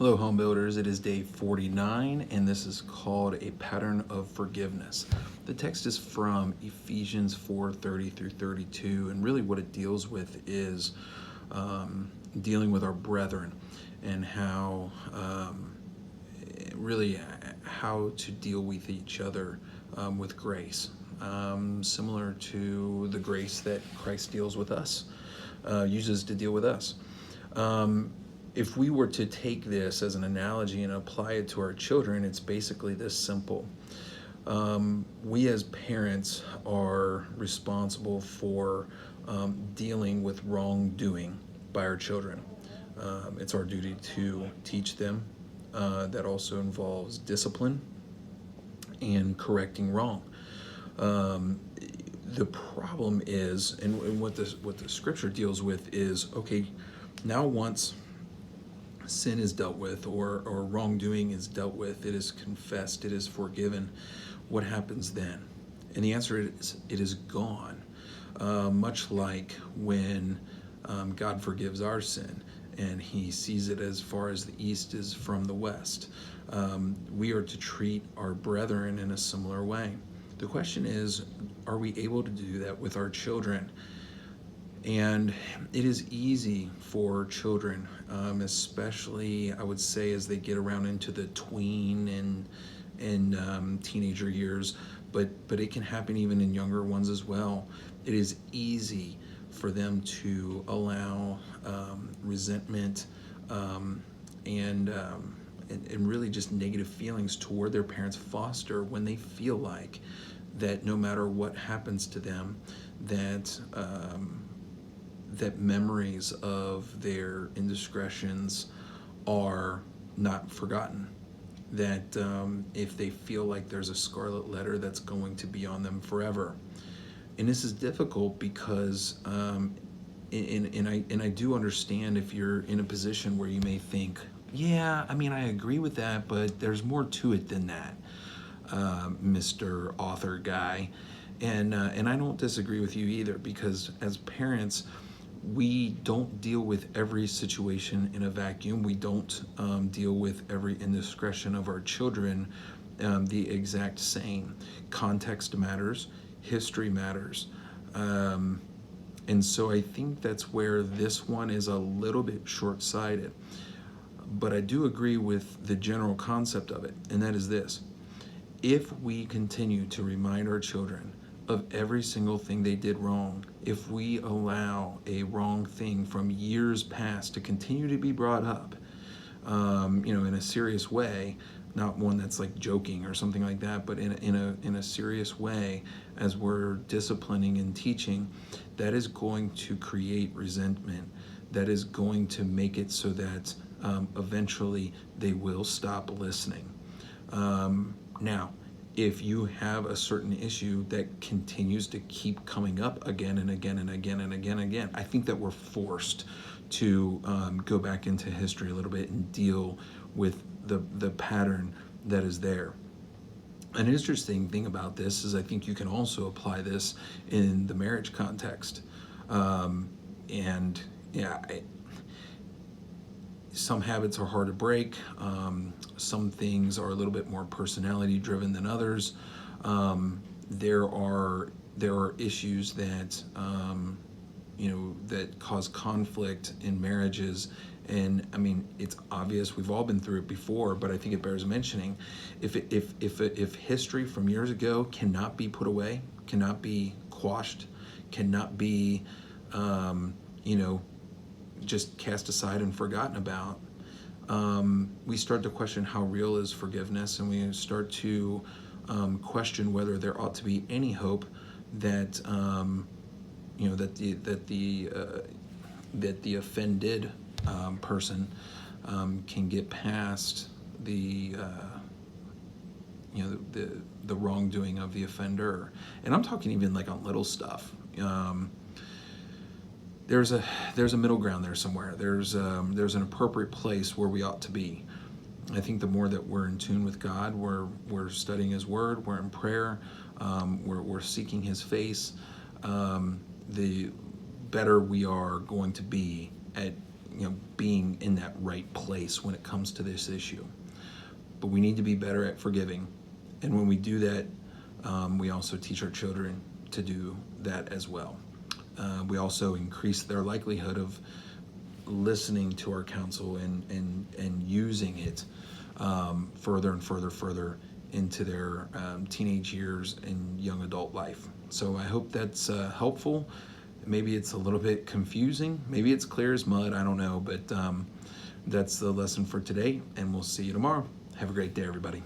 Hello, home builders. It is day 49, and this is called a pattern of forgiveness. The text is from Ephesians 4:30 through 32, and really what it deals with is dealing with our brethren and really how to deal with each other with grace, similar to the grace that Christ deals with us, uses to deal with us. If we were to take this as an analogy and apply it to our children, it's basically this simple. We as parents are responsible for dealing with wrongdoing by our children. It's our duty to teach them. That also involves discipline and correcting wrong. The problem is, and what the scripture deals with is, okay, now once sin is dealt with or wrongdoing is dealt with, it is confessed, it is forgiven, what happens then? And the answer is it is gone. Much like when God forgives our sin and he sees it as far as the east is from the west. We are to treat our brethren in a similar way. The question is, are we able to do that with our children? And it is easy for children, especially I would say as they get around into the tween and teenager years, but it can happen even in younger ones as well. It is easy for them to allow resentment and really just negative feelings toward their parents foster when they feel like that no matter what happens to them, that memories of their indiscretions are not forgotten. That if they feel like there's a scarlet letter that's going to be on them forever. And this is difficult because, and I do understand if you're in a position where you may think, yeah, I mean, I agree with that, but there's more to it than that, Mr. Author guy. And I don't disagree with you either, because as parents, we don't deal with every situation in a vacuum. We don't deal with every indiscretion of our children the exact same. Context matters, history matters. And so I think that's where this one is a little bit short-sighted. But I do agree with the general concept of it, and that is this. If we continue to remind our children of every single thing they did wrong, if we allow a wrong thing from years past to continue to be brought up, in a serious way, not one that's like joking or something like that, but in a serious way, as we're disciplining and teaching, that is going to create resentment. That is going to make it so that eventually they will stop listening. Now, if you have a certain issue that continues to keep coming up again and again and again and again and again, I think that we're forced to go back into history a little bit and deal with the pattern that is there. An interesting thing about this is I think you can also apply this in the marriage context. Some habits are hard to break. Some things are a little bit more personality driven than others. There are issues that that cause conflict in marriages. And I mean, it's obvious, we've all been through it before, but I think it bears mentioning. If history from years ago cannot be put away, cannot be quashed, cannot be just cast aside and forgotten about, we start to question how real is forgiveness, and we start to question whether there ought to be any hope that that the offended person can get past the wrongdoing of the offender. And I'm talking even like on little stuff. There's a middle ground there somewhere. There's an appropriate place where we ought to be. I think the more that we're in tune with God, we're studying His Word, we're in prayer, we're seeking His face, the better we are going to be at being in that right place when it comes to this issue. But we need to be better at forgiving, and when we do that, we also teach our children to do that as well. We also increase their likelihood of listening to our counsel and using it further and further into their teenage years and young adult life. So I hope that's helpful. Maybe it's a little bit confusing. Maybe it's clear as mud. I don't know. But that's the lesson for today, and we'll see you tomorrow. Have a great day, everybody.